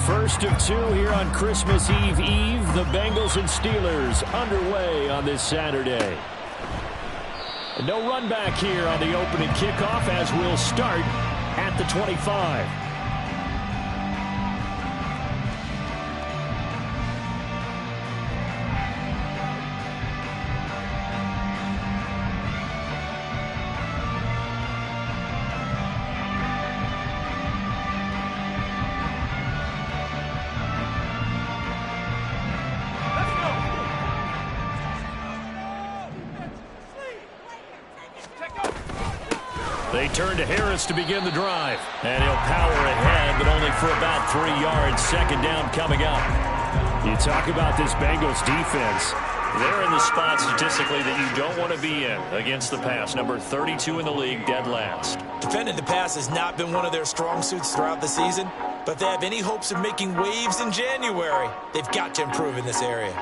First of two here on Christmas Eve. The Bengals and Steelers underway on this Saturday. And no run back here on the opening kickoff as we'll start at the 25. They turn to Harris to begin the drive. And he'll power ahead, but only for about 3 yards. Second down coming up. You talk about this Bengals defense. They're in the spot statistically that you don't want to be in against the pass. Number 32 in the league, dead last. Defending the pass has not been one of their strong suits throughout the season, but if they have any hopes of making waves in January, they've got to improve in this area.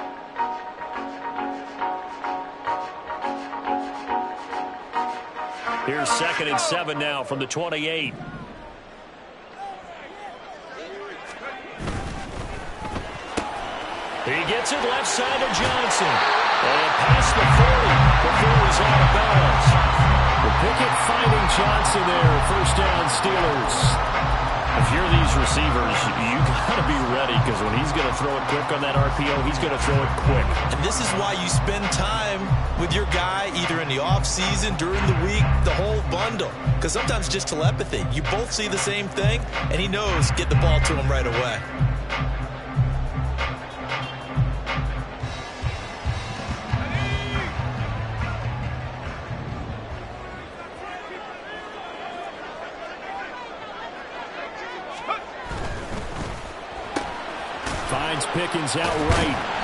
Here's 2nd and 7 now from the 28. He gets it left side to Johnson. And past the 40 before he's out of bounds. The Pickett finding Johnson there. First down, Steelers. If you're these receivers, you got to be ready because when he's going to throw it quick on that RPO, he's going to throw it quick. And this is why you spend time with your guy either in the offseason, during the week, the whole bundle. Because sometimes just telepathy. You both see the same thing, and he knows get the ball to him right away. Finds Pickens outright.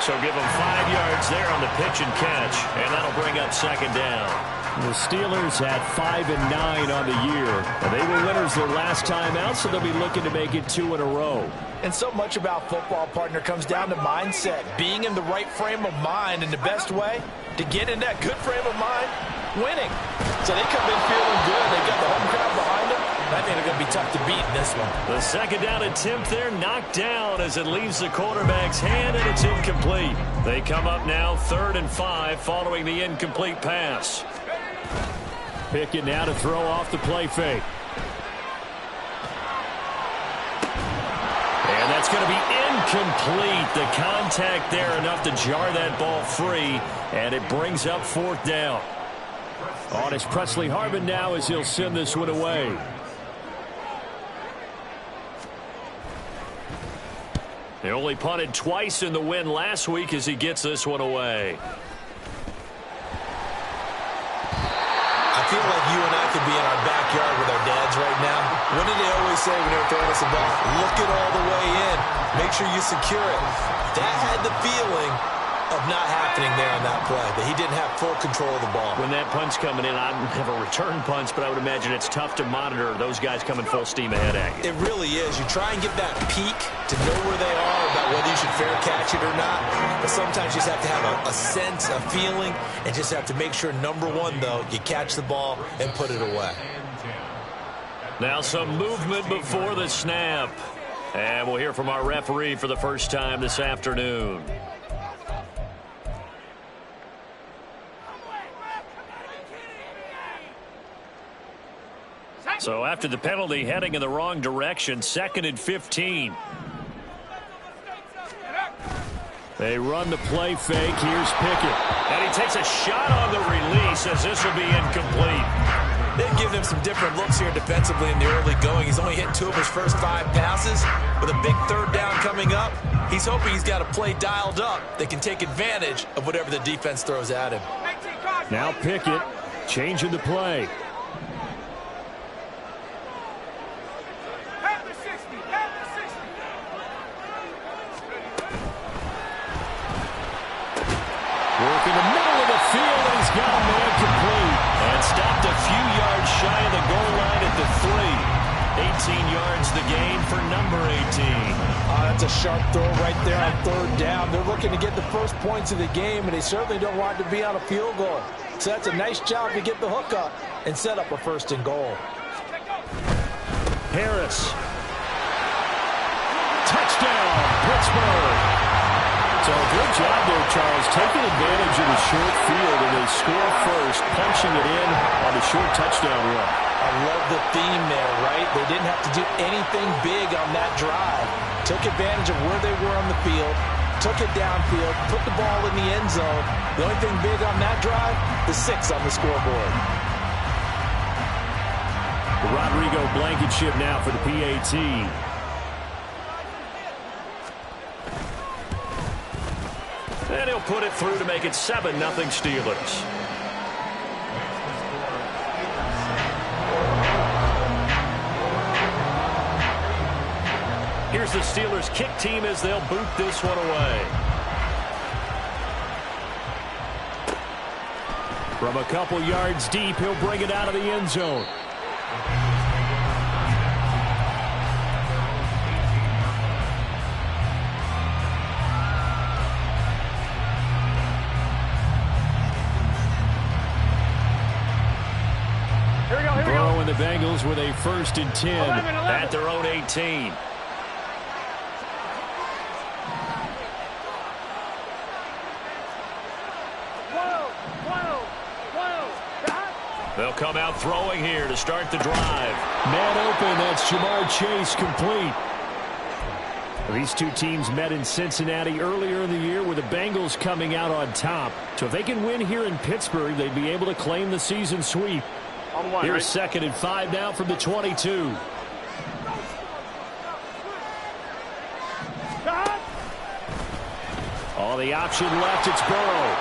So give him 5 yards there on the pitch and catch, and that'll bring up second down. The Steelers had 5 and 9 on the year. They were winners their last time out, so they'll be looking to make it 2 in a row. And so much about football, partner, comes down to mindset. Being in the right frame of mind, and the best way to get in that good frame of mind, winning. So they come in feeling good. They got the home crowd behind them. I think they're going to be tough to beat in this one. The second down attempt there knocked down as it leaves the quarterback's hand, and it's incomplete. They come up now 3rd and 5 following the incomplete pass. Pickett now to throw off the play fake. And that's going to be incomplete. The contact there enough to jar that ball free, and it brings up 4th down. On is Presley Harvin now as he'll send this one away. They only punted twice in the win last week as he gets this one away. I feel like you and I could be in our backyard with our dads right now. What do they always say when they're throwing us a ball? Look it all the way in. Make sure you secure it. That had the feeling of not happening there on that play, that he didn't have full control of the ball. When that punch coming in, I never return punch, but I would imagine it's tough to monitor those guys coming full steam ahead at you. It really is. You try and get that peek to know where they are, about whether you should fair catch it or not. But sometimes you just have to have a sense, a feeling, and just have to make sure, number one, though, you catch the ball and put it away. Now some movement before the snap. And we'll hear from our referee for the first time this afternoon. So after the penalty, heading in the wrong direction, 2nd and 15. They run the play fake. Here's Pickett. And he takes a shot on the release as this will be incomplete. They've given him some different looks here defensively in the early going. He's only hit 2 of his first 5 passes. With a big 3rd down coming up, he's hoping he's got a play dialed up that can take advantage of whatever the defense throws at him. Now Pickett changing the play. Work in the middle of the field, and he's got a man complete. And stopped a few yards shy of the goal line at the 3. 18 yards the gain for number 18. That's a sharp throw right there on 3rd down. They're looking to get the first points of the game, and they certainly don't want it to be on a field goal. So that's a nice job to get the hook up and set up a 1st and goal. Harris. touchdown, Pittsburgh. So good job there, Charles, taking advantage of the short field, and they score first, punching it in on the short touchdown run. I love the theme there, right? They didn't have to do anything big on that drive. Took advantage of where they were on the field, took it downfield, put the ball in the end zone. The only thing big on that drive, the 6 on the scoreboard. The Rodrigo Blankenship now for the PAT. And he'll put it through to make it 7-0 Steelers. Here's the Steelers kick team as they'll boot this one away. From a couple yards deep, he'll bring it out of the end zone. Burrow and the Bengals with a 1st and 10 at their own 18. They'll come out throwing here to start the drive. Man open, that's Jamar Chase complete. These two teams met in Cincinnati earlier in the year with the Bengals coming out on top. So if they can win here in Pittsburgh, they'd be able to claim the season sweep. Here's 2nd and 5 now from the 22. All the option left, it's Burrow.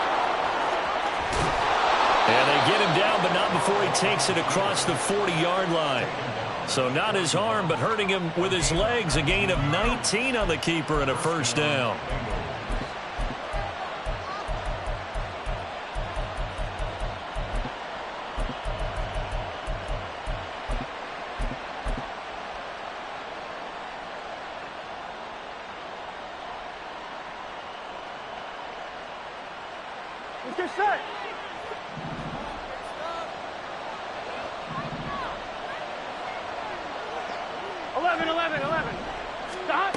And they get him down, but not before he takes it across the 40-yard line. So not his arm, but hurting him with his legs. A gain of 19 on the keeper and a 1st down. Get set. Stop.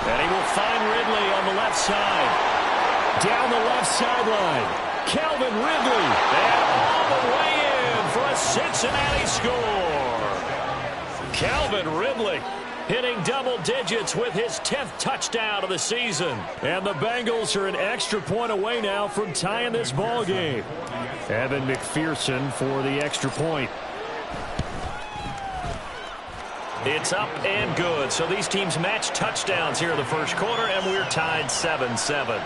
And he will find Ridley on the left side. Down the left sideline. Calvin Ridley. And all the way in for a Cincinnati score. Calvin Ridley hitting double digits with his 10th touchdown of the season. And the Bengals are an extra point away now from tying this ball game. Evan McPherson for the extra point. It's up and good. So these teams match touchdowns here in the first quarter, and we're tied 7-7.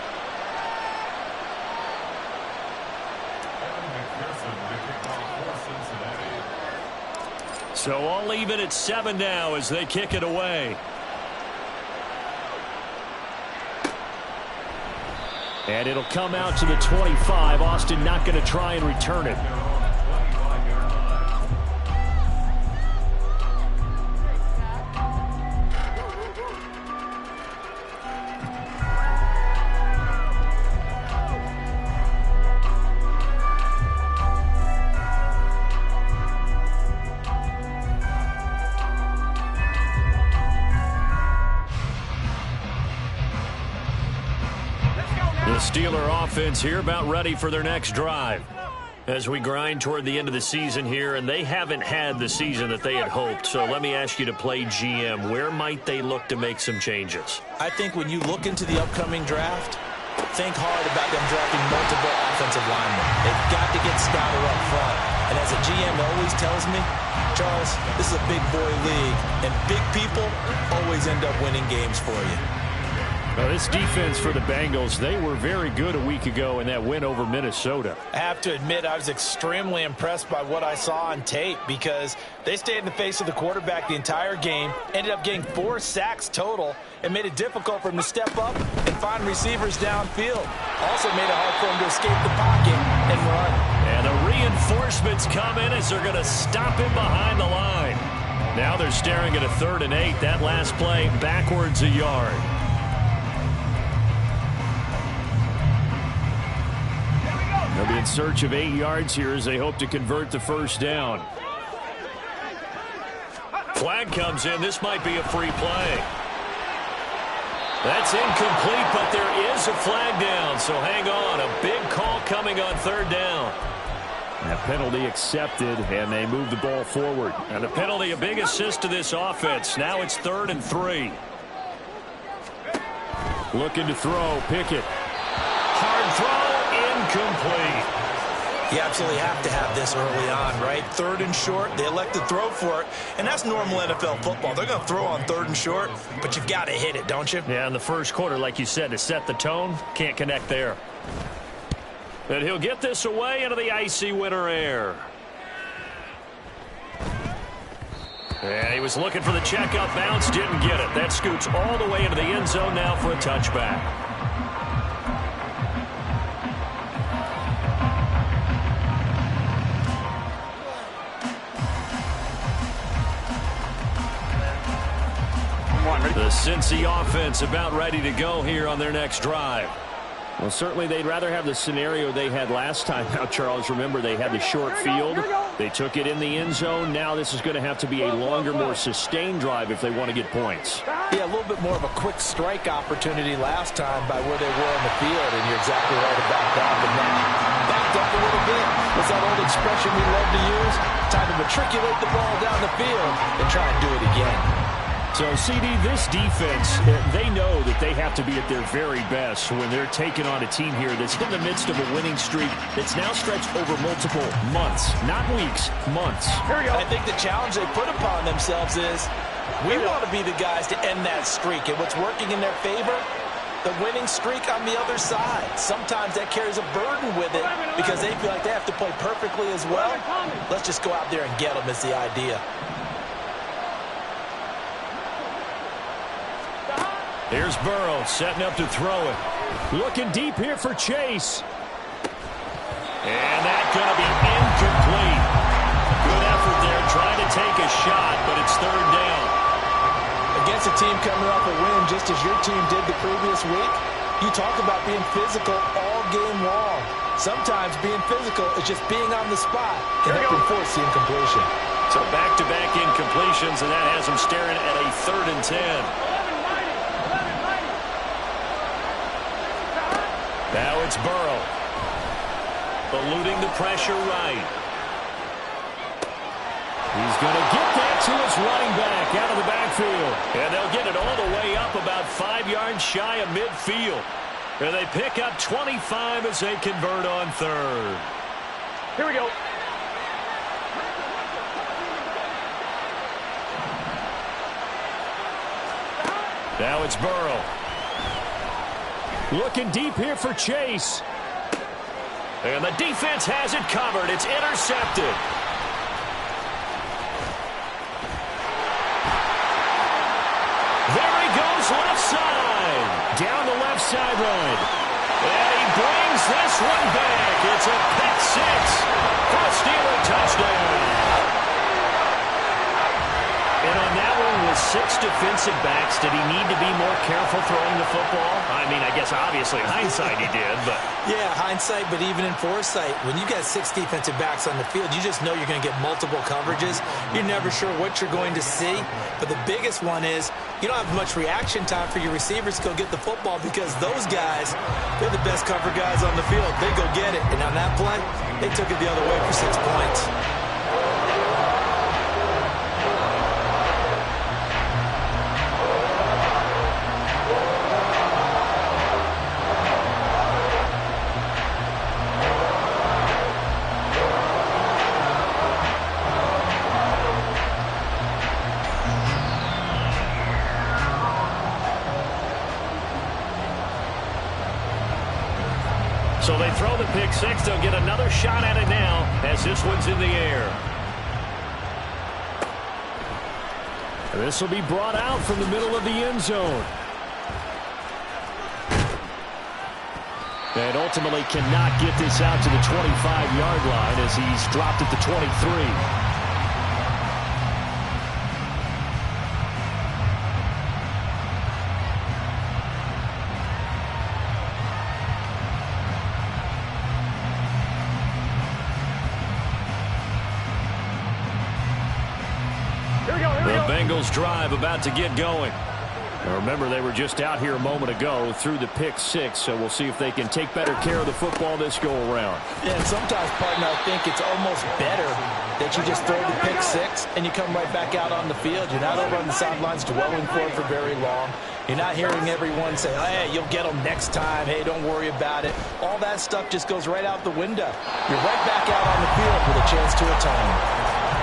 So all even at 7 now as they kick it away. And it'll come out to the 25. Austin not going to try and return it. Steeler offense here about ready for their next drive. As we grind toward the end of the season here, and they haven't had the season that they had hoped. So let me ask you to play GM. Where might they look to make some changes? I think when you look into the upcoming draft, think hard about them drafting multiple offensive linemen. They've got to get Scouter up front. And as a GM always tells me, Charles, this is a big boy league, and big people always end up winning games for you. Well, this defense for the Bengals, they were very good a week ago in that win over Minnesota. I have to admit, I was extremely impressed by what I saw on tape because they stayed in the face of the quarterback the entire game, ended up getting 4 sacks total, and made it difficult for him to step up and find receivers downfield. Also made it hard for him to escape the pocket and run. And the reinforcements come in as they're going to stop him behind the line. Now they're staring at a 3rd and 8. That last play backwards a yard. They'll be in search of 8 yards here as they hope to convert the 1st down. Flag comes in. This might be a free play. That's incomplete, but there is a flag down, so hang on. A big call coming on third down. That penalty accepted, and they move the ball forward. And the penalty, a big assist to this offense. Now it's 3rd and 3. Looking to throw. Pickett. Hard throw, incomplete. You absolutely have to have this early on, right? 3rd and short, they elect to throw for it, and that's normal NFL football. They're going to throw on 3rd and short, but you've got to hit it, don't you? Yeah, in the first quarter, like you said, to set the tone, can't connect there. And he'll get this away into the icy winter air. And he was looking for the checkup bounce, didn't get it. That scoots all the way into the end zone now for a touchback. The Cincy offense about ready to go here on their next drive. Well, certainly they'd rather have the scenario they had last time. Now, Charles, remember they had the short field. They took it in the end zone. Now this is going to have to be a longer, more sustained drive if they want to get points. Yeah, a little bit more of a quick strike opportunity last time by where they were on the field, and you're exactly right about that. But now, backed up a little bit. What's that old expression we love to use? Time to matriculate the ball down the field and try and do it again. So, CD, this defense, they know that they have to be at their very best when they're taking on a team here that's in the midst of a winning streak that's now stretched over multiple months, not weeks, months. Here we go. I think the challenge they put upon themselves is we want to be the guys to end that streak. And what's working in their favor? The winning streak on the other side. Sometimes that carries a burden with it because they feel like they have to play perfectly as well. Let's just go out there and get them is the idea. Here's Burrow setting up to throw it. Looking deep here for Chase. And that's going to be incomplete. Good effort there trying to take a shot, but it's 3rd down. Against a team coming off a win just as your team did the previous week, you talk about being physical all game long. Sometimes being physical is just being on the spot and helping force the incompletion. So back-to-back incompletions, and that has them staring at a 3rd and 10. Now it's Burrow. Eluding the pressure right. He's going to get that to his running back out of the backfield. And they'll get it all the way up about 5 yards shy of midfield. And they pick up 25 as they convert on 3rd. Here we go. Now it's Burrow. Looking deep here for Chase. And the defense has it covered. It's intercepted. There he goes, left side. Down the left sideline. And he brings this one back. It's a pick 6 for a Steeler touchdown. And on that one, with 6 defensive backs, did he need to be more careful throwing the football? I mean, I guess obviously hindsight he did, but... Yeah, hindsight, but even in foresight, when you got 6 defensive backs on the field, you just know you're going to get multiple coverages. You're never sure what you're going to see. But the biggest one is you don't have much reaction time for your receivers to go get the football because those guys, they're the best cover guys on the field. They go get it. And on that play, they took it the other way for 6 points. So they throw the pick 6. They'll get another shot at it now as this one's in the air. This will be brought out from the middle of the end zone. And ultimately cannot get this out to the 25-yard line as he's dropped at the 23. Bengals drive about to get going. Now remember, they were just out here a moment ago through the pick six, so we'll see if they can take better care of the football this go-around. Yeah, and sometimes, partner, I think it's almost better that you just throw the pick six and you come right back out on the field. You're not over on the sidelines dwelling for it for very long. You're not hearing everyone say, hey, you'll get them next time. Hey, don't worry about it. All that stuff just goes right out the window. You're right back out on the field with a chance to atone.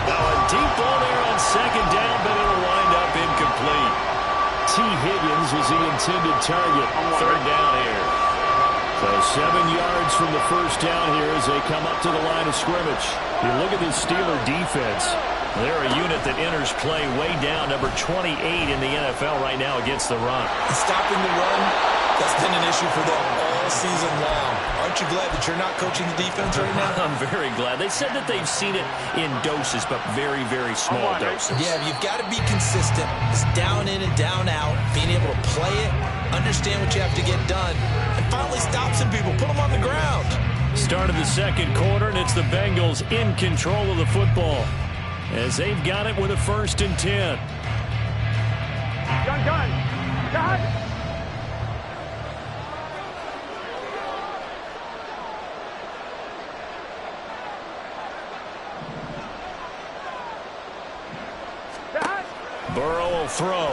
Now a deep ball there on second down, but it'll wind up incomplete. T. Higgins was the intended target. Third down here. So 7 yards from the first down here as they come up to the line of scrimmage. You look at this Steeler defense. They're a unit that enters play way down, number 28 in the NFL right now against the run. Stopping the run, that's been an issue for them all season long. Aren't you glad that you're not coaching the defense right now? I'm very glad. They said that they've seen it in doses, but very, very small doses. Yeah, you've got to be consistent. It's down in and down out, being able to play it, understand what you have to get done, and finally stop some people, put them on the ground. Start of the second quarter, and it's the Bengals in control of the football as they've got it with a 1st and 10. Gun. Got. Burrow will throw.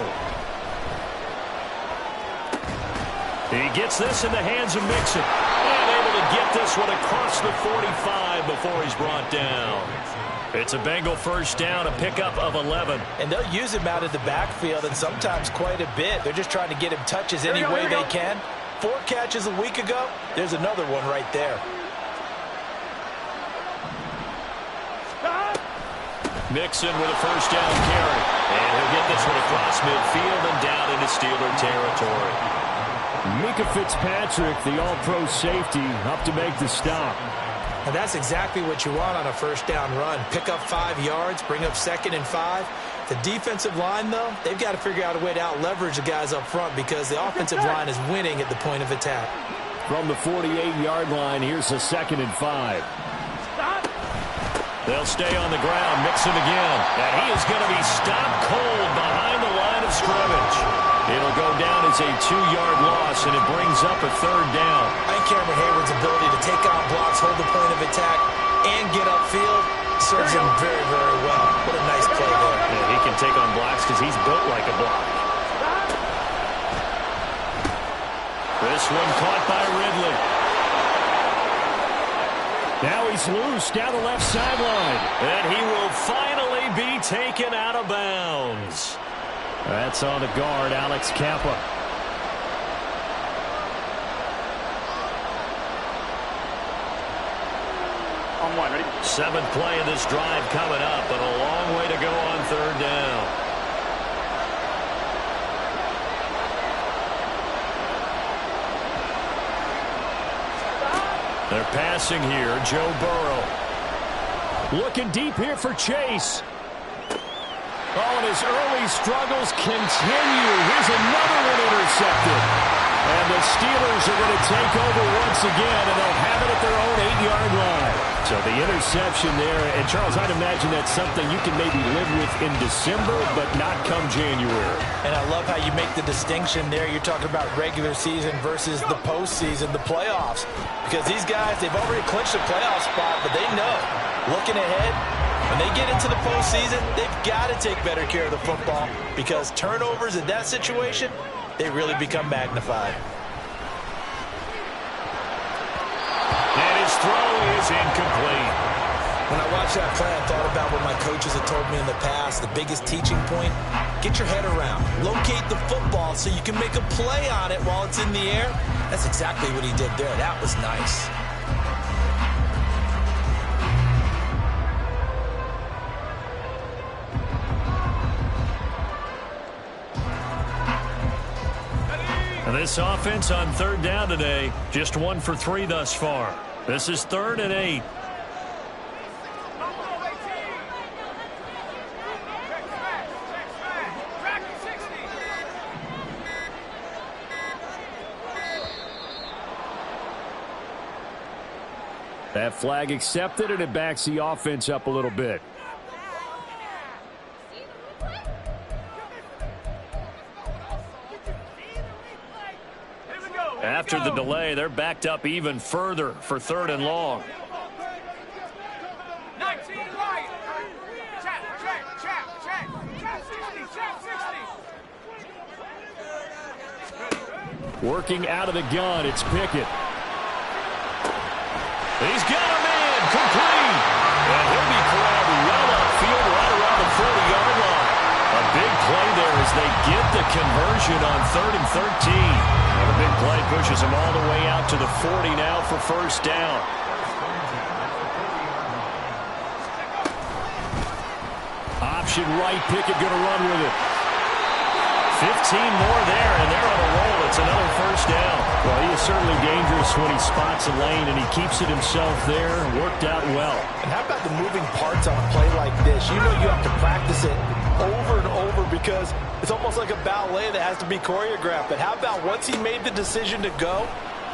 He gets this in the hands of Mixon. And able to get this one across the 45 before he's brought down. It's a Bengal 1st down, a pickup of 11. And they'll use him out of the backfield, and sometimes quite a bit. They're just trying to get him touches any way they can. 4 catches a week ago. There's another one right there. Mixon with a 1st down carry. And he'll get this one across midfield and down into Steeler territory. Mika Fitzpatrick, the all-pro safety, up to make the stop. And that's exactly what you want on a 1st down run. Pick up 5 yards, bring up 2nd and 5. The defensive line, though, they've got to figure out a way to out-leverage the guys up front because the offensive line is winning at the point of attack. From the 48-yard line, here's a 2nd and 5. They'll stay on the ground. Mixon again. And he is going to be stopped cold behind the line of scrimmage. It'll go down as a 2-yard loss, and it brings up a 3rd down. I think Cameron Hayward's ability to take on blocks, hold the point of attack, and get upfield serves him very, very well. What a nice play there. Yeah, he can take on blocks because he's built like a block. This one caught by Ridley. Now he's loose down the left sideline. And he will finally be taken out of bounds. That's on the guard, Alex Kappa. On 1, ready? 7th play of this drive coming up, but a long way to go on 3rd down. They're passing here, Joe Burrow. Looking deep here for Chase. Oh, and his early struggles continue. Here's another one intercepted. And the Steelers are going to take over once again, and they'll have it at their own 8-yard line. So the interception there, and Charles, I'd imagine that's something you can maybe live with in December, but not come January. And I love how you make the distinction there. You're talking about regular season versus the postseason, the playoffs. Because these guys, they've already clinched a playoff spot, but they know, looking ahead, when they get into the postseason, they've got to take better care of the football because turnovers in that situation, they really become magnified. And his throw is incomplete. When I watched that play, I thought about what my coaches had told me in the past. The biggest teaching point, get your head around. Locate the football so you can make a play on it while it's in the air. That's exactly what he did there. That was nice. And this offense on 3rd down today, just 1 for 3 thus far. This is 3rd and 8. That flag accepted, and it backs the offense up a little bit. After the delay, they're backed up even further for 3rd and long. Working out of the gun, it's Pickett. He's got a man, complete. And he'll be corralled well upfield right around the 40-yard line. A big play there as they get the conversion on 3rd and 13. And the big play pushes them all the way out to the 40 now for 1st down. Option right, Pickett going to run with it. 15 more there, and they're on a roll. It's another 1st down. Well, he is certainly dangerous when he spots a lane, and he keeps it himself there. Worked out well. And how about the moving parts on a play like this? You know you have to practice it over and over because it's almost like a ballet that has to be choreographed. But how about once he made the decision to go,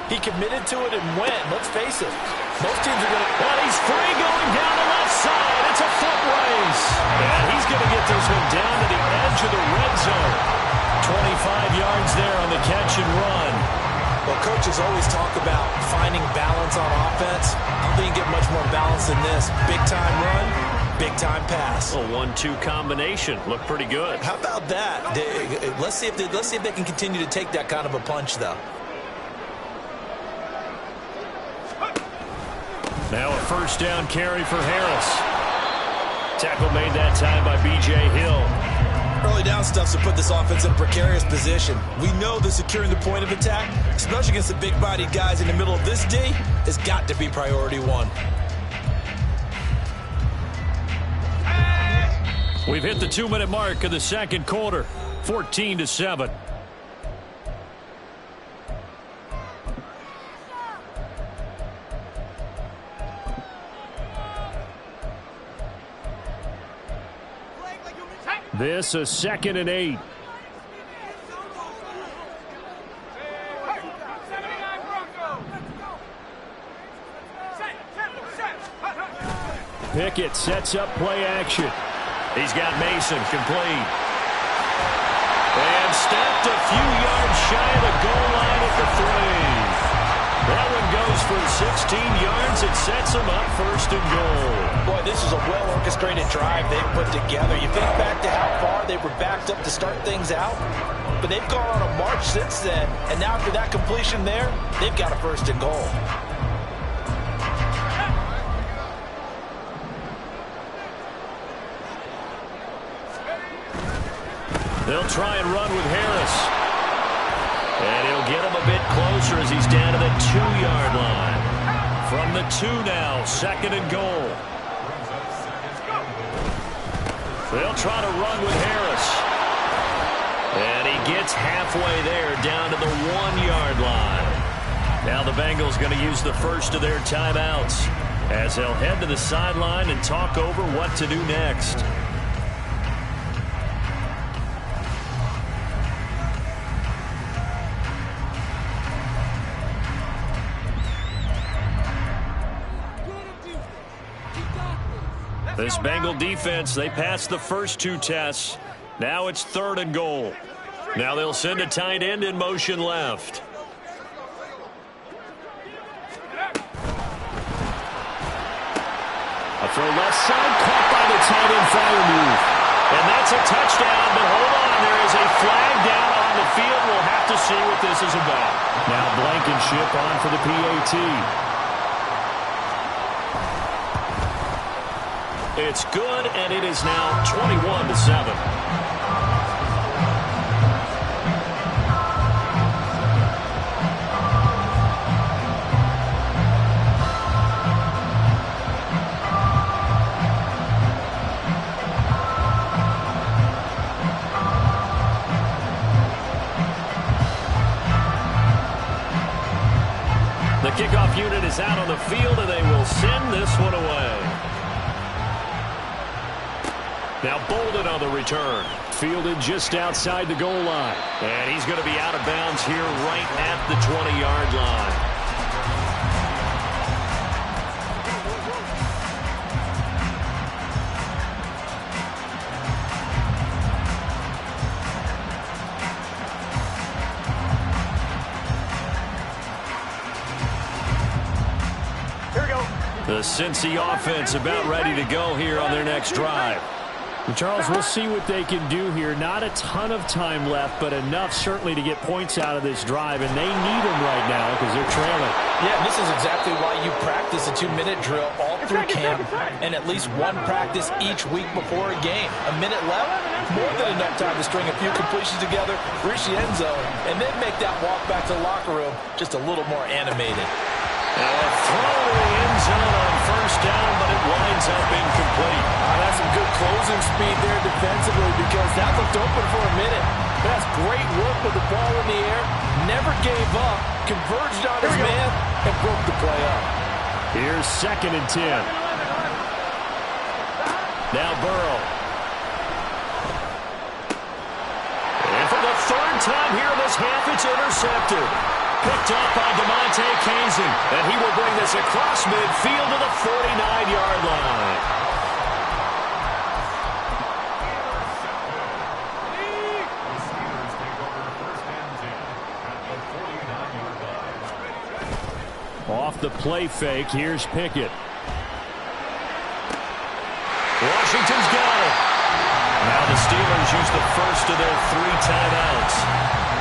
he committed to it and went. Let's face it, most teams are going to... And he's free going down the left side. It's a foot race. And he's going to get this one down to the edge of the red zone. 25 yards there on the catch and run. Well, coaches always talk about finding balance on offense. I don't think you get much more balance than this. Big-time run, big-time pass. A 1-2 combination. Looked pretty good. How about that? Let's see if they can continue to take that kind of a punch, though. Now a 1st down carry for Harris. Tackle made that time by B.J. Hill. Early down stuff to put this offense in a precarious position. We know that securing the point of attack, especially against the big-bodied guys in the middle of this D, has got to be priority 1. We've hit the 2-minute mark of the 2nd quarter. 14-7. This a 2nd and 8. Pickett sets up play action. He's got Mason complete. And stepped a few yards shy of the goal line at the 3. That one goes for 16 yards. It sets them up 1st and goal. Boy, this is a well-orchestrated drive they've put together. You think back to how far they were backed up to start things out, but they've gone on a march since then, and now after that completion there, they've got a 1st and goal. They'll try and run with Harris. And he'll get him a bit closer as he's down to the 2-yard line. From the 2 now, 2nd and goal. They'll try to run with Harris. And he gets halfway there, down to the 1-yard line. Now the Bengals going to use the first of their timeouts as they'll head to the sideline and talk over what to do next. This Bengal defense, they passed the first 2 tests. Now it's 3rd and goal. Now they'll send a tight end in motion left. A throw left side, caught by the tight end fire move. And that's a touchdown, but hold on, there is a flag down on the field. We'll have to see what this is about. Now Blankenship on for the PAT. It's good, and it is now 21-7. The kickoff unit is out on the field, and they will send this one away. Now Bolden on the return. Fielded just outside the goal line. And he's going to be out of bounds here right at the 20-yard line. The Cincy offense about ready to go here on their next drive. Charles, we'll see what they can do here. Not a ton of time left, but enough certainly to get points out of this drive, and they need them right now because they're trailing. Yeah, this is exactly why you practice a 2-minute drill all through camp and at least one practice each week before a game. A minute left, more than enough time to string a few completions together, reach the end zone, and then make that walk back to the locker room just a little more animated. Now a throw to the end zone on first down, but it winds up incomplete. That's some good closing speed there defensively because that looked open for a minute. That's great work with the ball in the air. Never gave up, converged on his man, and broke the play up. Here's 2nd and 10. Now Burrow. And for the 3rd time here in this half, it's intercepted. Picked up by DeMonte Kazin, and he will bring this across midfield to the 49-yard line. Off the play fake, here's Pickett. Washington's got it. Now the Steelers use the first of their 3 timeouts,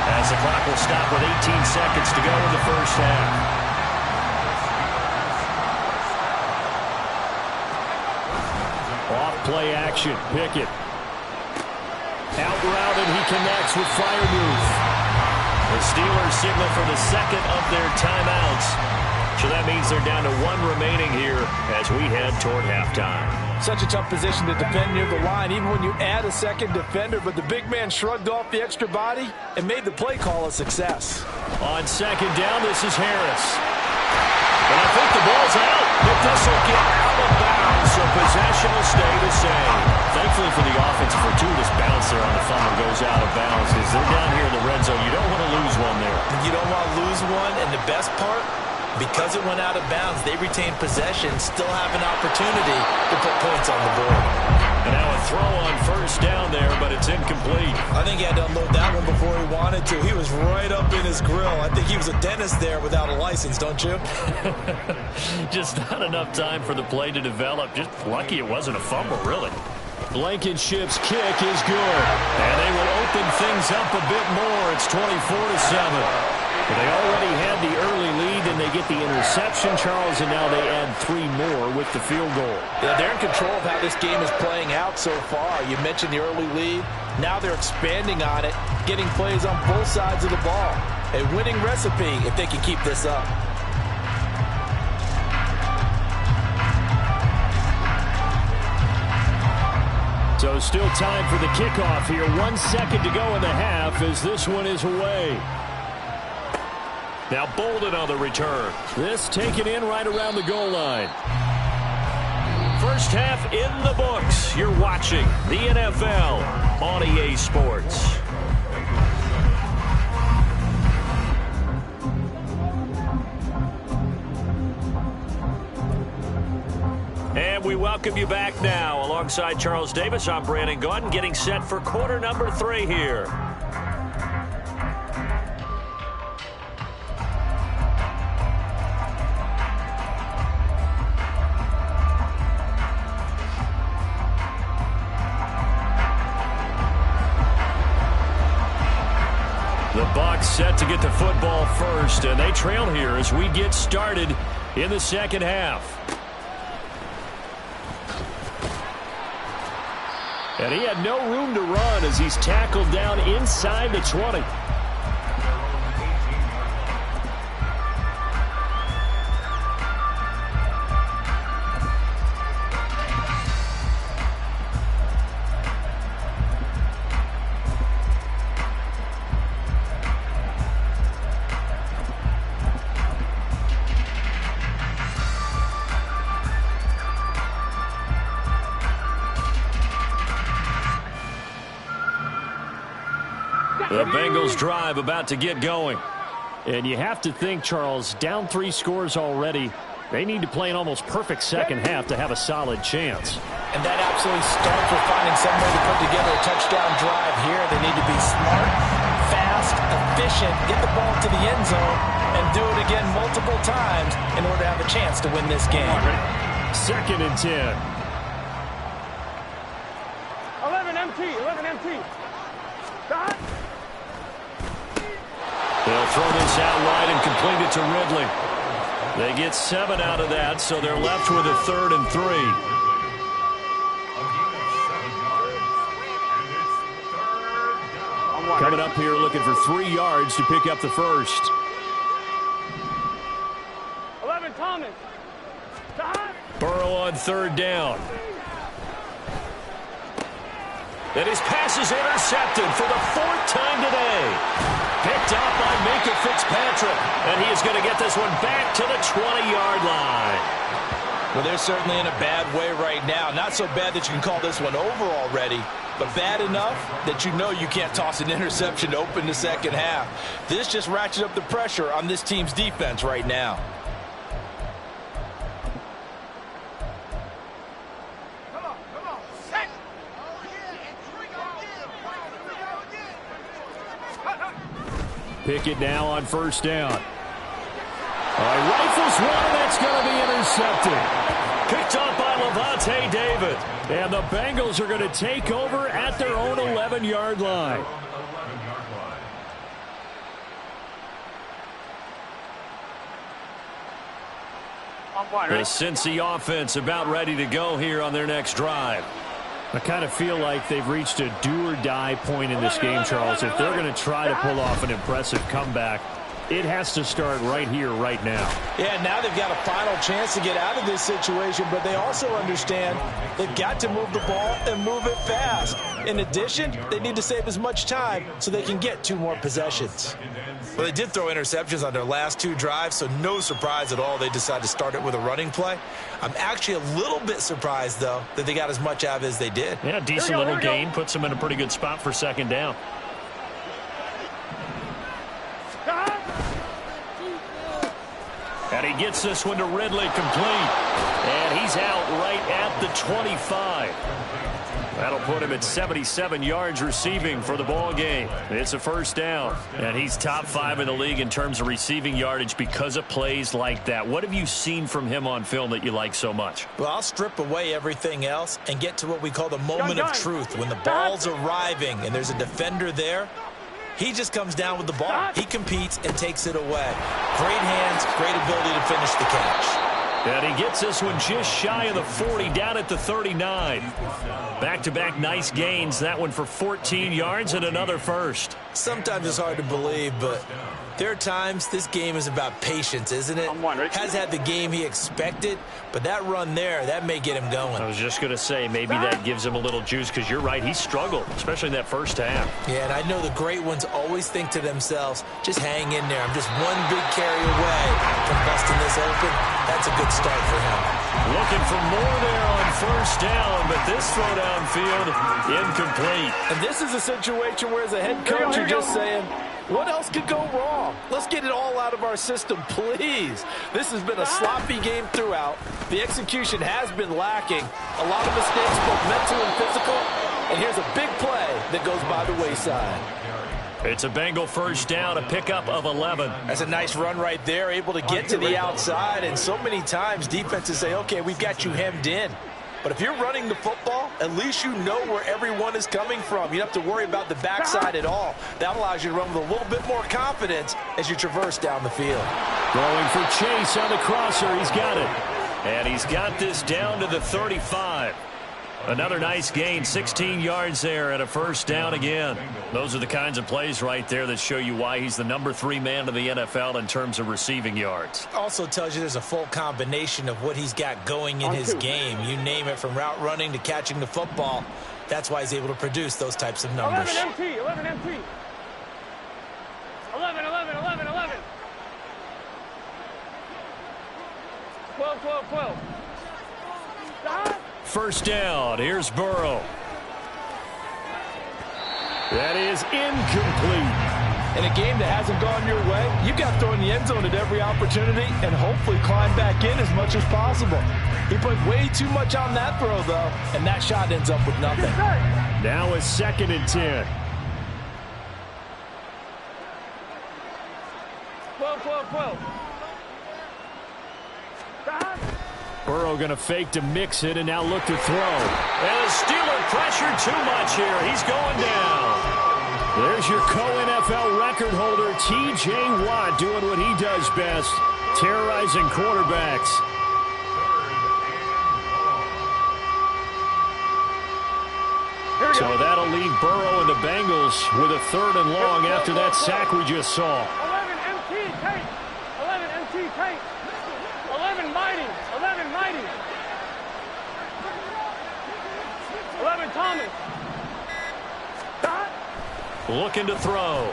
as the clock will stop with 18 seconds to go in the first half. Off play action, Pickett. Out route, and he connects with Freiermuth. The Steelers signal for the 2nd of their timeouts. So that means they're down to 1 remaining here as we head toward halftime. Such a tough position to defend near the line, even when you add a 2nd defender, but the big man shrugged off the extra body and made the play call a success. On 2nd down, this is Harris. And I think the ball's out. But this will get out of bounds, so possession will stay the same. Thankfully for the offense, a fortuitous bounce there on the fumble goes out of bounds because they're down here in the red zone. You don't want to lose one there. You don't want to lose one, and the best part, because it went out of bounds, they retain possession, still have an opportunity to put points on the board. And now a throw on first down there, but it's incomplete. I think he had to unload that one before he wanted to. He was right up in his grill. I think he was a dentist there without a license, don't you? Just not enough time for the play to develop. Just lucky it wasn't a fumble, really. Blankenship's kick is good. And they will open things up a bit more. It's 24-7. But they already had the early lead, and they get the interception, Charles, and now they add 3 more with the field goal. Yeah, they're in control of how this game is playing out so far. You mentioned the early lead. Now they're expanding on it, getting plays on both sides of the ball. A winning recipe if they can keep this up. So still time for the kickoff here. 1 second to go in the half as this one is away. Now Bolden on the return. This taken in right around the goal line. First half in the books. You're watching the NFL on EA Sports. And we welcome you back now. Alongside Charles Davis, I'm Brandon Gaudin, getting set for quarter number 3 here. The Bucs set to get the football first, and they trail here as we get started in the second half. And he had no room to run as he's tackled down inside the 20. The Bengals drive about to get going. And you have to think, Charles, down 3 scores already. They need to play an almost perfect second half to have a solid chance. And that absolutely starts with finding some way to put together a touchdown drive here. They need to be smart, fast, efficient, get the ball to the end zone, and to do it again multiple times in order to have a chance to win this game. 2nd and 10. 11 MT, 11 MT. Dot. They'll throw this out wide and complete it to Ridley. They get 7 out of that, so they're left with a 3rd and 3. Coming up here looking for 3 yards to pick up the first. 11 Thomas. Dot. Burrow on 3rd down. And his pass is intercepted for the 4th time today. Picked up by Minka Fitzpatrick. And he is going to get this one back to the 20-yard line. Well, they're certainly in a bad way right now. Not so bad that you can call this one over already, but bad enough that you know you can't toss an interception to open the second half. This just ratchets up the pressure on this team's defense right now. Pickett now on 1st down. All right, rifles one, that's going to be intercepted. Picked up by Levante David. And the Bengals are going to take over at their own 11-yard line. The Cincy offense about ready to go here on their next drive. I kind of feel like they've reached a do-or-die point in this game, Charles. If they're going to try to pull off an impressive comeback, it has to start right here, right now. Yeah, now they've got a final chance to get out of this situation, but they also understand they've got to move the ball and move it fast. In addition, they need to save as much time so they can get 2 more possessions. Well, they did throw interceptions on their last 2 drives, so no surprise at all they decided to start it with a running play. I'm actually a little bit surprised, though, that they got as much out of it as they did. Yeah, decent little gain. Puts them in a pretty good spot for 2nd down. And he gets this one to Ridley complete. And he's out right at the 25. That'll put him at 77 yards receiving for the ball game. It's a 1st down. And he's top 5 in the league in terms of receiving yardage because of plays like that. What have you seen from him on film that you like so much? Well, I'll strip away everything else and get to what we call the moment of truth. When the ball's arriving and there's a defender there, he just comes down with the ball. He competes and takes it away. Great hands, great ability to finish the catch. And he gets this one just shy of the 40, down at the 39. Back-to-back nice gains. That one for 14 yards and another first. Sometimes it's hard to believe, but there are times this game is about patience, isn't it? Has had the game he expected, but that run there, that may get him going. I was just going to say, maybe that gives him a little juice, because you're right, he struggled, especially in that first half. Yeah, and I know the great ones always think to themselves, just hang in there. I'm just one big carry away from busting this open. That's a good start for him. Looking for more there on 1st down, but this throw downfield, incomplete. And this is a situation where as a head coach, you're just saying, what else could go wrong? Let's get it all out of our system, please. This has been a sloppy game throughout. The execution has been lacking. A lot of mistakes, both mental and physical. And here's a big play that goes by the wayside. It's a Bengal 1st down, a pickup of 11. That's a nice run right there, able to get to the outside. And so many times defenses say, okay, we've got you hemmed in. But if you're running the football, at least you know where everyone is coming from. You don't have to worry about the backside at all. That allows you to run with a little bit more confidence as you traverse down the field. Going for Chase on the crosser. He's got it. And he's got this down to the 35. Another nice gain, 16 yards there and a 1st down again. Those are the kinds of plays right there that show you why he's the number 3 man in the NFL in terms of receiving yards. Also tells you there's a full combination of what he's got going in his game. You name it, from route running to catching the football. That's why he's able to produce those types of numbers. 11 MT, 11 MT. 11, 11, 11, 11. 12, 12, 12. Stop. 1st down. Here's Burrow. That is incomplete. In a game that hasn't gone your way, you've got to throw in the end zone at every opportunity and hopefully climb back in as much as possible. He put way too much on that throw, though, and that shot ends up with nothing. Now it's 2nd and 10. 12, 12, 12, 12. Stop. Burrow going to fake to mix it and now look to throw. And the Steeler pressure too much here. He's going down. There's your co-NFL record holder, T.J. Watt, doing what he does best, terrorizing quarterbacks. So that'll leave Burrow and the Bengals with a 3rd and long after that sack we just saw. 11 MT, Tate. 11 MT, Tate. 11 Mighty. 11 Mighty. 11 Thomas. Stop. Looking to throw.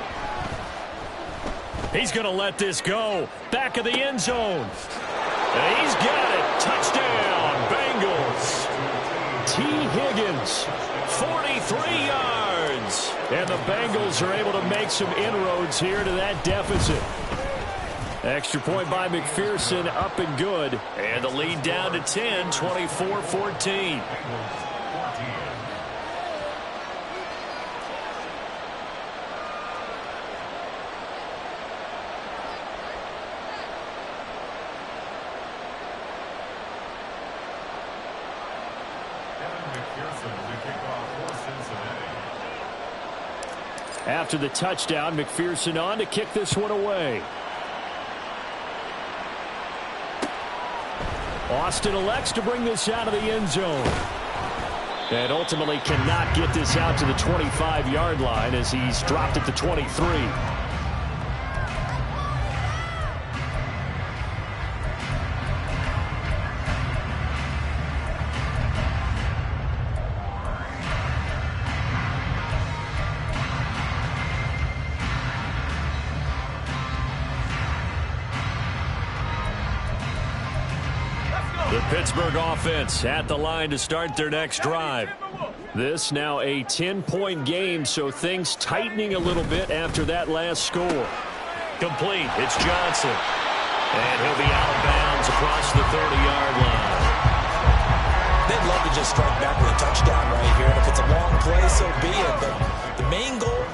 He's going to let this go. Back of the end zone. And he's got it. Touchdown, Bengals. T. Higgins, 43 yards. And the Bengals are able to make some inroads here to that deficit. Extra point by McPherson, up and good. And the lead down to 10, 24-14. After the touchdown, McPherson on to kick this one away. Austin elects to bring this out of the end zone. And ultimately cannot get this out to the 25-yard line as he's dropped at the 23. The Pittsburgh offense at the line to start their next drive. This now a 10-point game, so things tightening a little bit after that last score. Complete. It's Johnson. And he'll be out of bounds across the 30-yard line. They'd love to just strike back with a touchdown right here. And if it's a long play, so be it. But the main goal,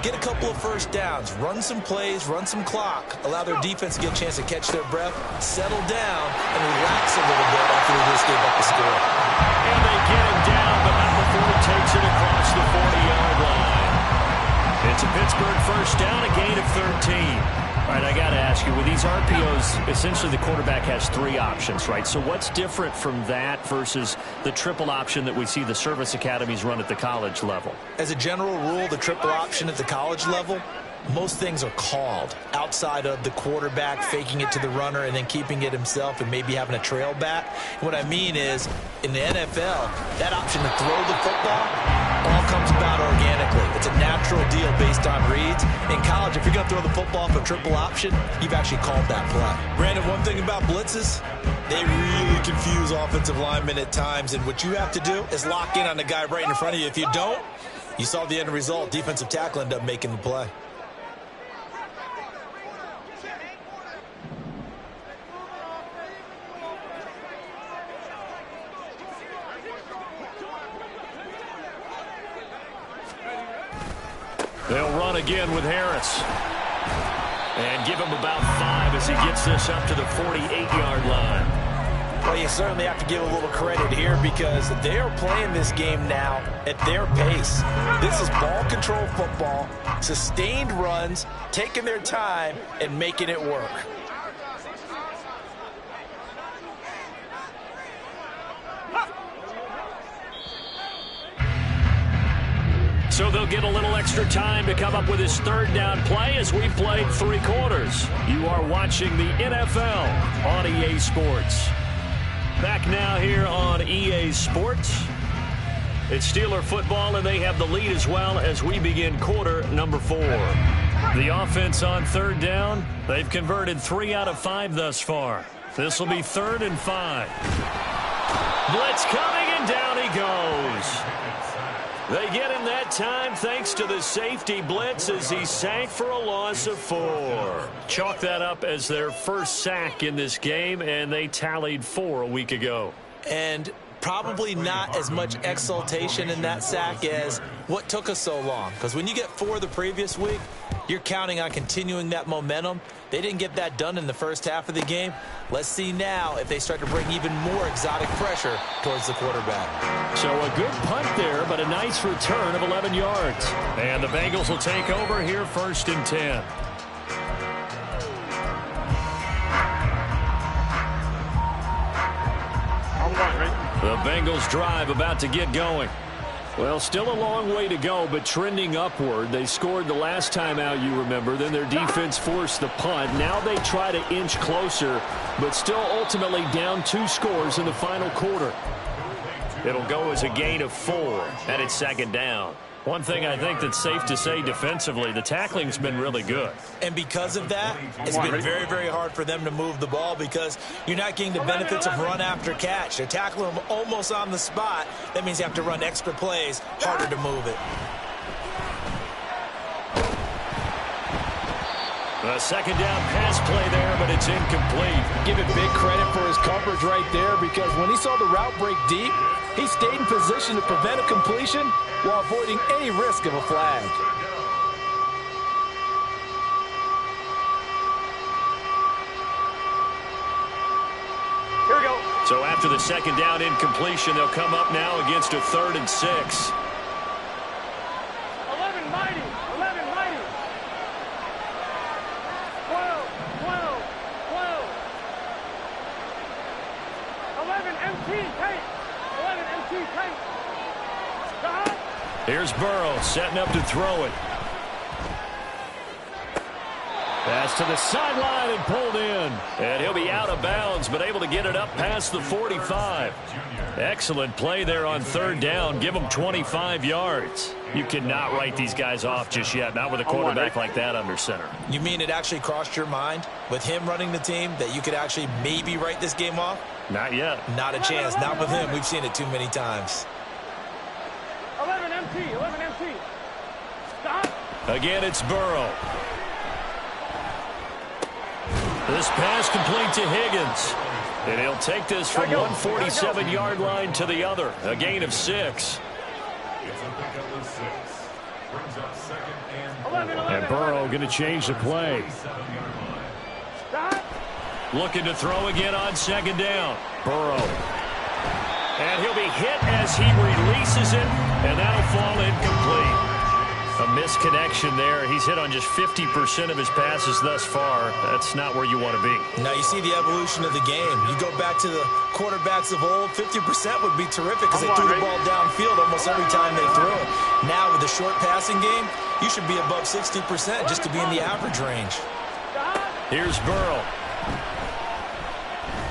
get a couple of first downs, run some plays, run some clock, allow their defense to get a chance to catch their breath, settle down, and relax a little bit after they just gave up the score. And they get him down, but not before he takes it across the 40-yard line. It's a Pittsburgh first down, a gain of 13. All right, I got to ask you, with these RPOs, essentially the quarterback has 3 options, right? So what's different from that versus the triple option that we see the service academies run at the college level? As a general rule, the triple option at the college level, most things are called outside of the quarterback faking it to the runner and then keeping it himself and maybe having a trail back. What I mean is, in the NFL, that option to throw the football all comes about organically. It's a natural deal based on reads. In college, if you're going to throw the football for triple option, you've actually called that play. Brandon, one thing about blitzes, they really confuse offensive linemen at times, and what you have to do is lock in on the guy right in front of you. If you don't, you saw the end result. Defensive tackle ended up making the play. They'll run again with Harris. And give him about 5 as he gets this up to the 48-yard line. Well, you certainly have to give a little credit here because they are playing this game now at their pace. This is ball control football, sustained runs, taking their time, and making it work. So they'll get a little extra time to come up with his 3rd down play as we played 3 quarters. You are watching the NFL on EA Sports. Back now here on EA Sports. It's Steeler football, and they have the lead as well as we begin quarter number 4. The offense on 3rd down, they've converted 3 out of 5 thus far. This will be 3rd and 5. Blitz coming, and down he goes. They get him that time thanks to the safety blitz as he sank for a loss of 4. Chalk that up as their first sack in this game, and they tallied 4 a week ago. And probably not as much exultation in that sack as what took us so long. Because when you get 4 the previous week, you're counting on continuing that momentum. They didn't get that done in the first half of the game. Let's see now if they start to bring even more exotic pressure towards the quarterback. So a good punt there, but a nice return of 11 yards. And the Bengals will take over here, 1st and 10. The Bengals drive about to get going. Well, still a long way to go, but trending upward. They scored the last time out, you remember. Then their defense forced the punt. Now they try to inch closer, but still ultimately down 2 scores in the final quarter. It'll go as a gain of 4, and it's 2nd down. One thing I think that's safe to say defensively, the tackling's been really good. And because of that, it's been very, very hard for them to move the ball because you're not getting the benefits of run after catch. They're tackling them almost on the spot. That means you have to run extra plays, harder to move it. A 2nd down pass play there, but it's incomplete. Give it big credit for his coverage right there because when he saw the route break deep, he stayed in position to prevent a completion while avoiding any risk of a flag. Here we go. So after the 2nd down incompletion, they'll come up now against a 3rd and 6. 11 mighty. 11 mighty. 12, 12, 12. 11 MT tape. 11 MT tape. Stop. Here's Burrow setting up to throw it. Pass to the sideline and pulled in. And he'll be out of bounds, but able to get it up past the 45. Excellent play there on 3rd down. Give them 25 yards. You cannot write these guys off just yet, not with a quarterback like that under center. You mean it actually crossed your mind with him running the team that you could actually maybe write this game off? Not yet. Not a chance. Not with him. We've seen it too many times. 11 MT. 11 MT. Stop. Again, it's Burrow. This pass complete to Higgins. And he'll take this from 147-yard line to the other. A gain of 6. And Burrow going to change the play. Stop. Looking to throw again on 2nd down. Burrow. And he'll be hit as he releases it. And that'll fall incomplete. A misconnection there. He's hit on just 50% of his passes thus far. That's not where you want to be. Now you see the evolution of the game. You go back to the quarterbacks of old, 50% would be terrific because they threw the ball downfield almost every time they threw it. Now with the short passing game, you should be above 60% just to be in the average range. Here's Burrow.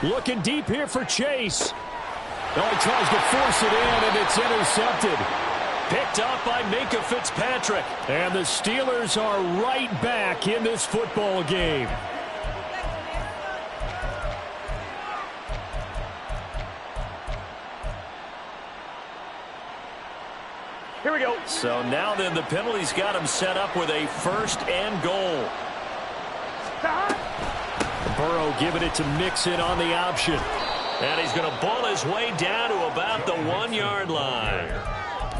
Looking deep here for Chase. Oh, he tries to force it in, and it's intercepted. Picked up by Minka Fitzpatrick. And the Steelers are right back in this football game. Here we go. So now then the penalties got him set up with a 1st and goal. Stop. Burrow giving it to Mixon on the option. And he's going to ball his way down to about the 1-yard line.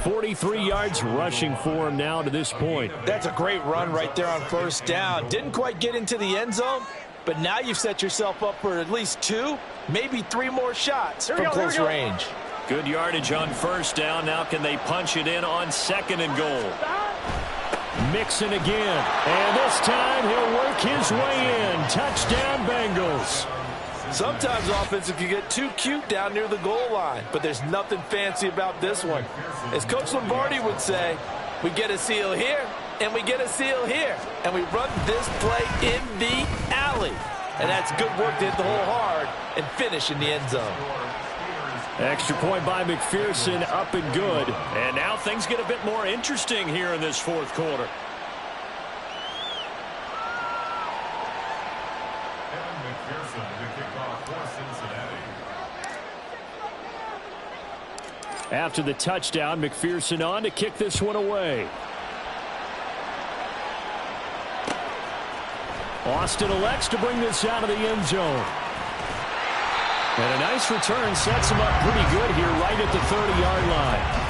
43 yards rushing for him now to this point. That's a great run right there on 1st down. Didn't quite get into the end zone, but now you've set yourself up for at least 2, maybe 3 more shots from close range. Good yardage on 1st down. Now can they punch it in on 2nd and goal? Mixon again. And this time he'll work his way in. Touchdown Bengals. Sometimes offensive can get too cute down near the goal line, but there's nothing fancy about this one. As Coach Lombardi would say, we get a seal here, and we get a seal here, and we run this play in the alley. And that's good work to hit the hole hard and finish in the end zone. Extra point by McPherson, up and good. And now things get a bit more interesting here in this 4th quarter. After the touchdown, McPherson on to kick this one away. Austin elects to bring this out of the end zone. And a nice return sets him up pretty good here right at the 30-yard line.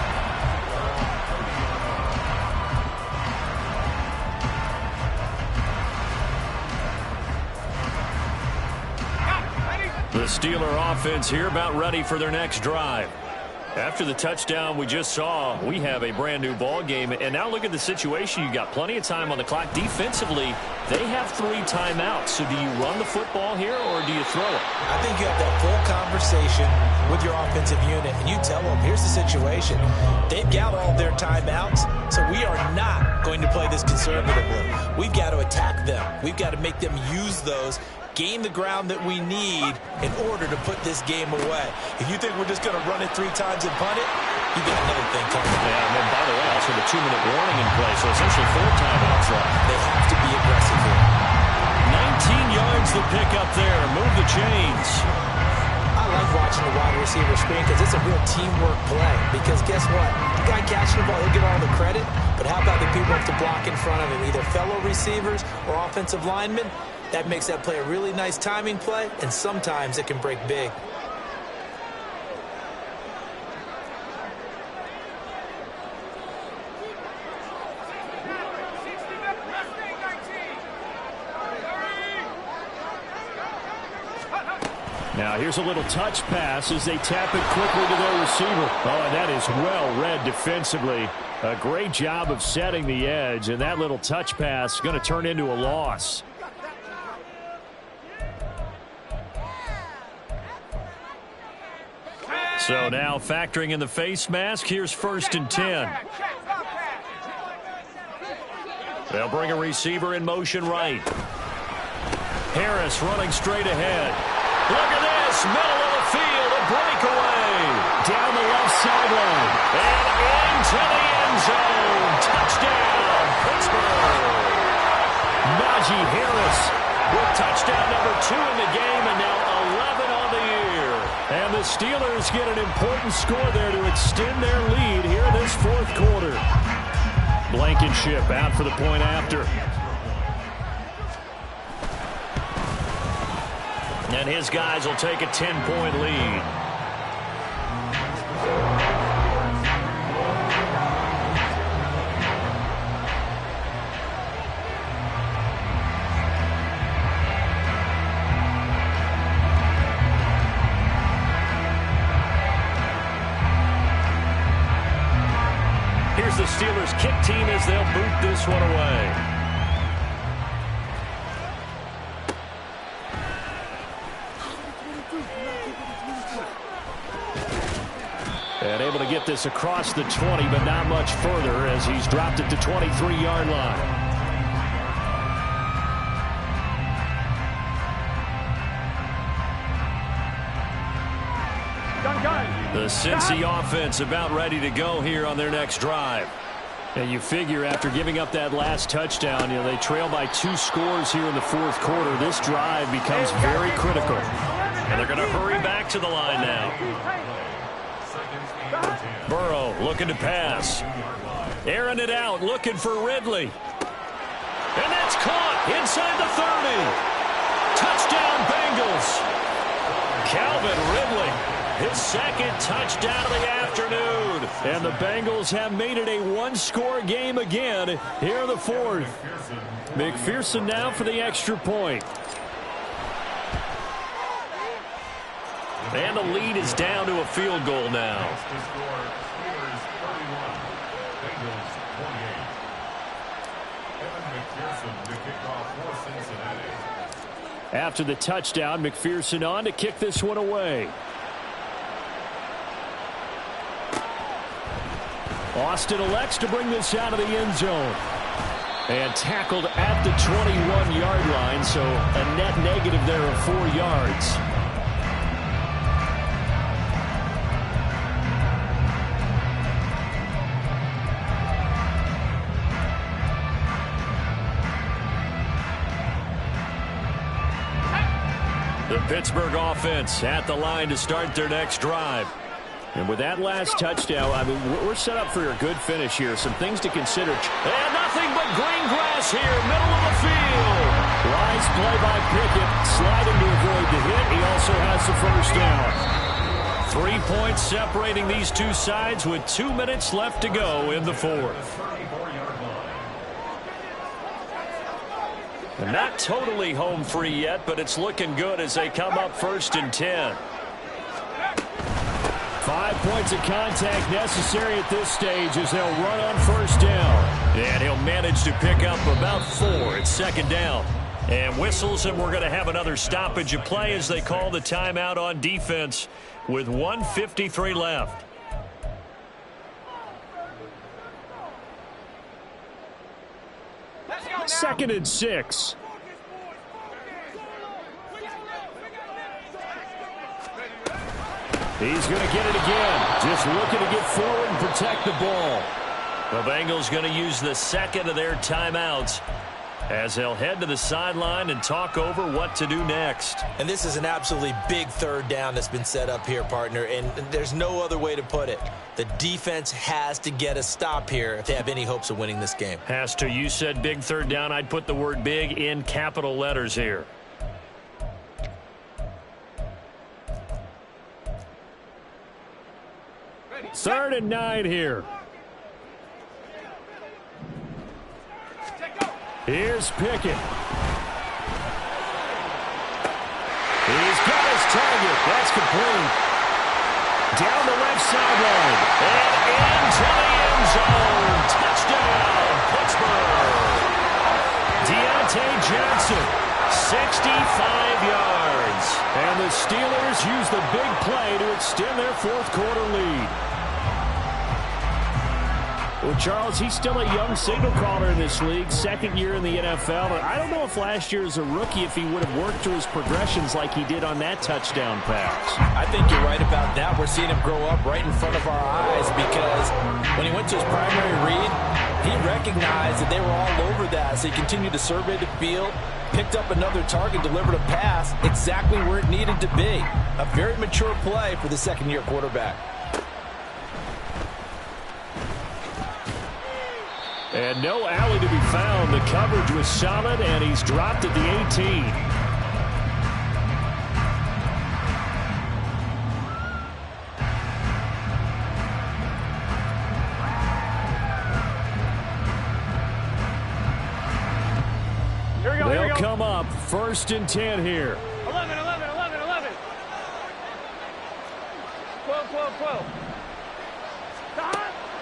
The Steeler offense here about ready for their next drive. After the touchdown we just saw, we have a brand-new ball game. And now look at the situation. You've got plenty of time on the clock. Defensively, they have 3 timeouts. So do you run the football here or do you throw it? I think you have that full conversation with your offensive unit, and you tell them, here's the situation. They've got all their timeouts, so we are not going to play this conservatively. We've got to attack them. We've got to make them use those, gain the ground that we need in order to put this game away. If you think we're just going to run it 3 times and punt it, you got another thing coming. Yeah, and then by the way, also the 2-minute warning in play, so essentially 4 timeouts left. They have to be aggressive here. 19 yards to pick up there. Move the chains. I like watching the wide receiver screen because it's a real teamwork play. Because guess what? The guy catching the ball, he'll get all the credit. But how about the people who have to block in front of him, either fellow receivers or offensive linemen? That makes that play a really nice timing play, and sometimes it can break big. Now here's a little touch pass as they tap it quickly to their receiver. Oh, and that is well read defensively. A great job of setting the edge, and that little touch pass is going to turn into a loss. So now factoring in the face mask, here's 1st and 10. They'll bring a receiver in motion right. Harris running straight ahead. Look at this, middle of the field, a breakaway. Down the left sideline. And into the end zone. Touchdown, Pittsburgh. Najee Harris with touchdown number 2 in the game, and now 11 on the year. And the Steelers get an important score there to extend their lead here in this 4th quarter. Blankenship out for the point after. And his guys will take a 10-point lead. Here's the Steelers kick team as they'll boot this one away. And able to get this across the 20, but not much further as he's dropped it to 23-yard line. The Cincy offense about ready to go here on their next drive. And you figure after giving up that last touchdown, they trail by 2 scores here in the 4th quarter. This drive becomes very critical. And they're going to hurry back to the line now. Burrow looking to pass. Airing it out, looking for Ridley. And that's caught inside the 30. Touchdown, Bengals. Calvin Ridley, his 2nd touchdown of the afternoon. And the Bengals have made it a 1-score game again here in the 4th. McPherson now for the extra point. And the lead is down to a field goal now. After the touchdown, McPherson on to kick this one away. Austin elects to bring this out of the end zone. And tackled at the 21-yard line, so a net negative there of 4 yards. The Pittsburgh offense at the line to start their next drive. And with that last touchdown, I mean, we're set up for a good finish here. Some things to consider. And nothing but green grass here, middle of the field. Wise play by Pickett, sliding to avoid the hit. He also has the first down. 3 points separating these two sides with 2 minutes left to go in the fourth. And not totally home free yet, but it's looking good as they come up 1st and 10. 5 points of contact necessary at this stage as they'll run on 1st down. And he'll manage to pick up about 4 at 2nd down. And whistles, and we're going to have another stoppage of play as they call the timeout on defense with 1:53 left. Second and 6. He's going to get it again. Just looking to get forward and protect the ball. The Bengals going to use the second of their timeouts as they'll head to the sideline and talk over what to do next. And this is an absolutely big 3rd down that's been set up here, partner, and there's no other way to put it. The defense has to get a stop here if they have any hopes of winning this game. Has to. You said big 3rd down. I'd put the word big in capital letters here. Third and 9 here. Here's Pickett. He's got his target. That's complete. Down the left sideline. And into the end zone. Touchdown, Pittsburgh. Deontay Johnson, 65 yards. And the Steelers use the big play to extend their 4th quarter lead. Well, Charles, he's still a young signal caller in this league, 2nd year in the NFL. But I don't know if last year as a rookie if he would have worked through his progressions like he did on that touchdown pass. I think you're right about that. We're seeing him grow up right in front of our eyes because when he went to his primary read, he recognized that they were all over that. So he continued to survey the field, picked up another target, delivered a pass exactly where it needed to be. A very mature play for the 2nd-year quarterback. And no alley to be found. The coverage was solid, and he's dropped at the 18. They'll come up 1st and 10 here. 11, 11, 11, 11. 12, 12, 12.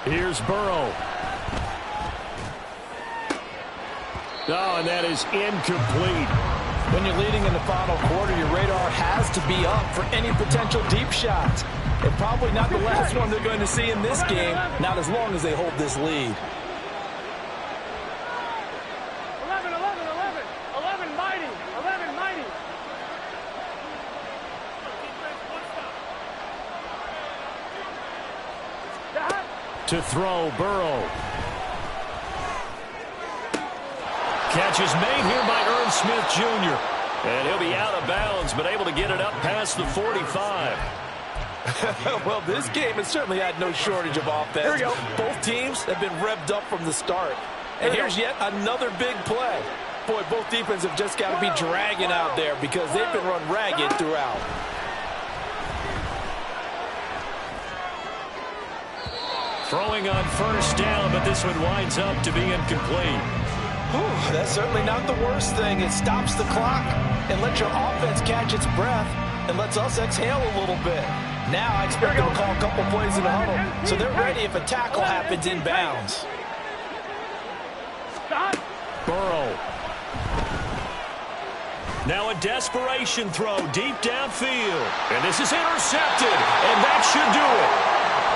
Here's Burrow. Oh, and that is incomplete. When you're leading in the final quarter, your radar has to be up for any potential deep shots. And probably not the last one they're going to see in this game, not as long as they hold this lead. 11, 11, 11. 11 mighty. 11 mighty. To throw, Burrow. Catch is made here by Irv Smith Jr. And he'll be out of bounds, but able to get it up past the 45. Well, this game has certainly had no shortage of offense. Here we go. Both teams have been revved up from the start. And here's yet another big play. Boy, both defenses have just got to be dragging out there because they've been run ragged throughout. Throwing on 1st down, but this one winds up to be incomplete. Whew, that's certainly not the worst thing. It stops the clock and lets your offense catch its breath and lets us exhale a little bit. Now I expect them to call a couple plays in the huddle, so they're ready if a tackle happens in bounds. Burrow. Now a desperation throw deep downfield. And this is intercepted, and that should do it.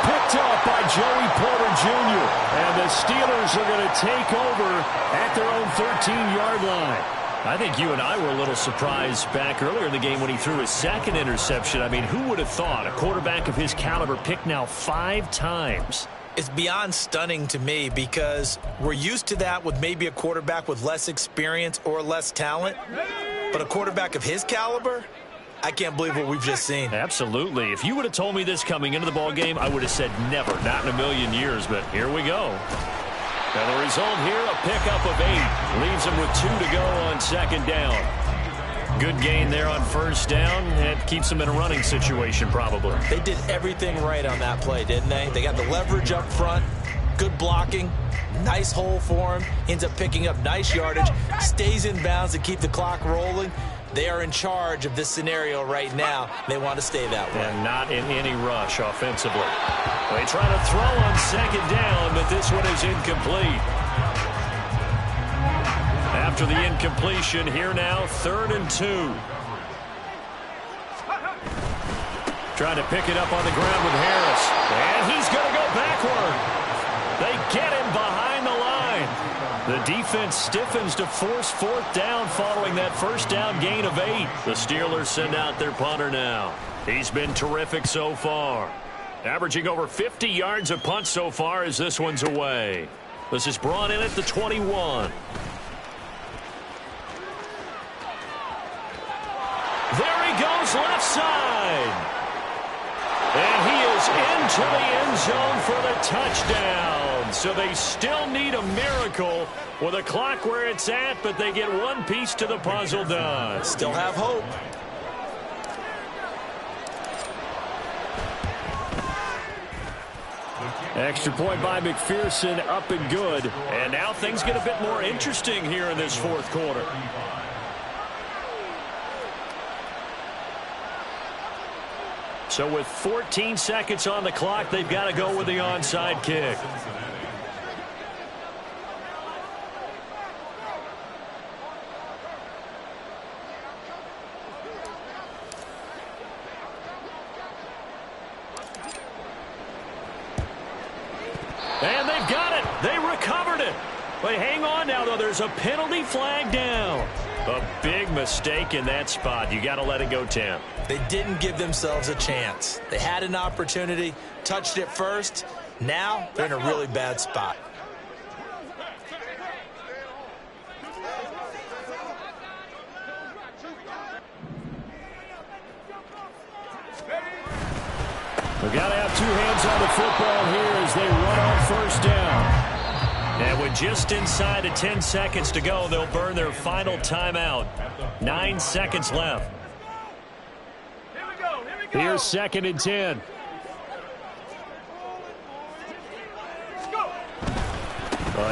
Picked up by Joey Porter Jr. And the Steelers are going to take over at their own 13-yard line. I think you and I were a little surprised back earlier in the game when he threw his 2nd interception. I mean, who would have thought a quarterback of his caliber picked now 5 times? It's beyond stunning to me because we're used to that with maybe a quarterback with less experience or less talent. But a quarterback of his caliber, I can't believe what we've just seen. Absolutely. If you would have told me this coming into the ball game, I would have said never, not in a million years. But here we go. And the result here, a pickup of 8. Leaves them with 2 to go on second down. Good gain there on first down. And keeps them in a running situation, probably. They did everything right on that play, didn't they? They got the leverage up front, good blocking, nice hole for him, ends up picking up nice yardage, stays in bounds to keep the clock rolling. They are in charge of this scenario right now. They want to stay that way. And not in any rush offensively. They try to throw on second down, but this one is incomplete. After the incompletion, here now, 3rd and 2. Trying to pick it up on the ground with Harris. And he's going to go backward. They get him behind the line. The defense stiffens to force 4th down following that first down gain of 8. The Steelers send out their punter now. He's been terrific so far. Averaging over 50 yards a punt so far as this one's away. This is brought in at the 21. There he goes left side. And he is into the end zone for the touchdown. So they still need a miracle with a clock where it's at, but they get one piece to the puzzle done. Still have hope. Extra point by McPherson, up and good. And now things get a bit more interesting here in this 4th quarter. So with 14 seconds on the clock, they've got to go with the onside kick. And they've got it. They recovered it. But hang on now, though. There's a penalty flag down. A big mistake in that spot. You got to let it go, Tim. They didn't give themselves a chance. They had an opportunity, touched it first. Now they're in a really bad spot. We've got to have 2 hands on the football here as they run on first down. And with just inside of 10 seconds to go, they'll burn their final timeout. 9 seconds left. Here's 2nd and 10.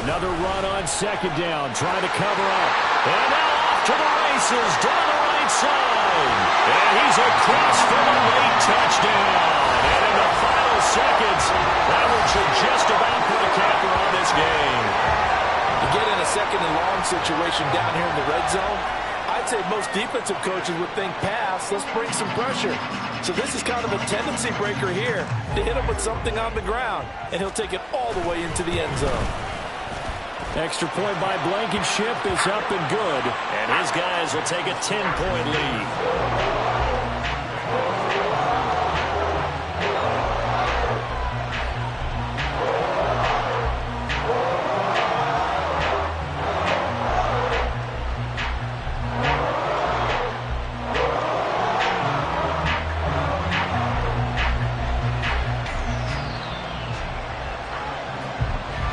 Another run on second down, trying to cover up. And now off to the races, down the right side. And he's across for the late touchdown. And in the final seconds, that one should just about put a capper on this game. You get in a 2nd and long situation down here in the red zone, I'd say most defensive coaches would think pass, let's bring some pressure. So this is kind of a tendency breaker here to hit him with something on the ground, and he'll take it all the way into the end zone. Extra point by Blankenship is up and good. And his guys will take a 10-point lead.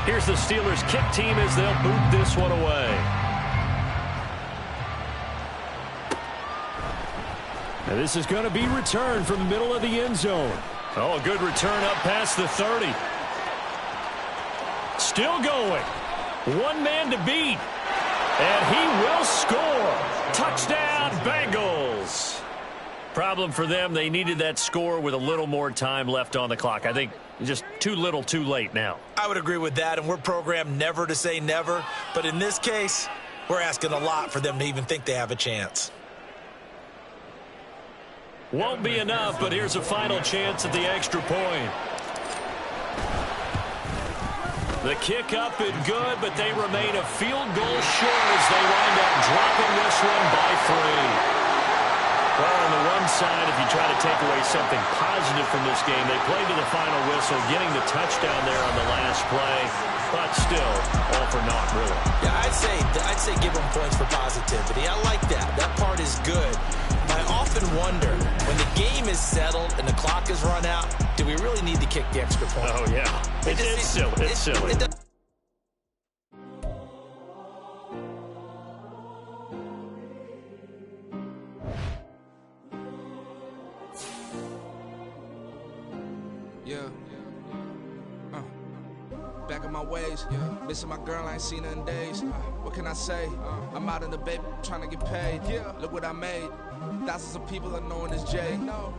Here's the Steelers kick team as they'll boot this one away. And this is going to be returned from the middle of the end zone. Oh, a good return up past the 30. Still going. One man to beat. And he will score. Touchdown, Bengals. Problem for them, they needed that score with a little more time left on the clock. I think just too little too late now. I would agree with that, and we're programmed never to say never. But in this case, we're asking a lot for them to even think they have a chance. Won't be enough, but here's a final chance at the extra point. The kick up and good, but they remain a field goal short as they wind up dropping this one by 3. Well, on the one side, if you try to take away something positive from this game, they played to the final whistle, getting the touchdown there on the last play, but still, all for naught, really. Yeah, I'd say give them points for positivity. I like that. That part is good. I often wonder, when the game is settled and the clock is run out, do we really need to kick the extra point? Oh, yeah. It's silly. It's silly. Back on my ways, missing my girl, I ain't seen her in days. What can I say? I'm out in the baby, trying to get paid. Look what I made. Thousands of people are knowing this Jay.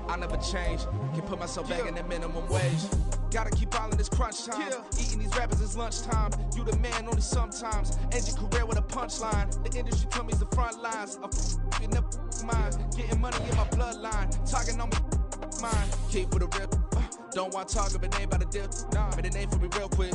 I never change. Can put myself back in the minimum wage. Gotta keep all in this crunch time. Eating these rappers is lunchtime. You the man only sometimes. End your career with a punchline. The industry told me the front lines. I'm never mine. Getting money in my bloodline. Talking on me mine. Keep with a real. Don't want to talk if it ain't about a deal. But it ain't for me real quick.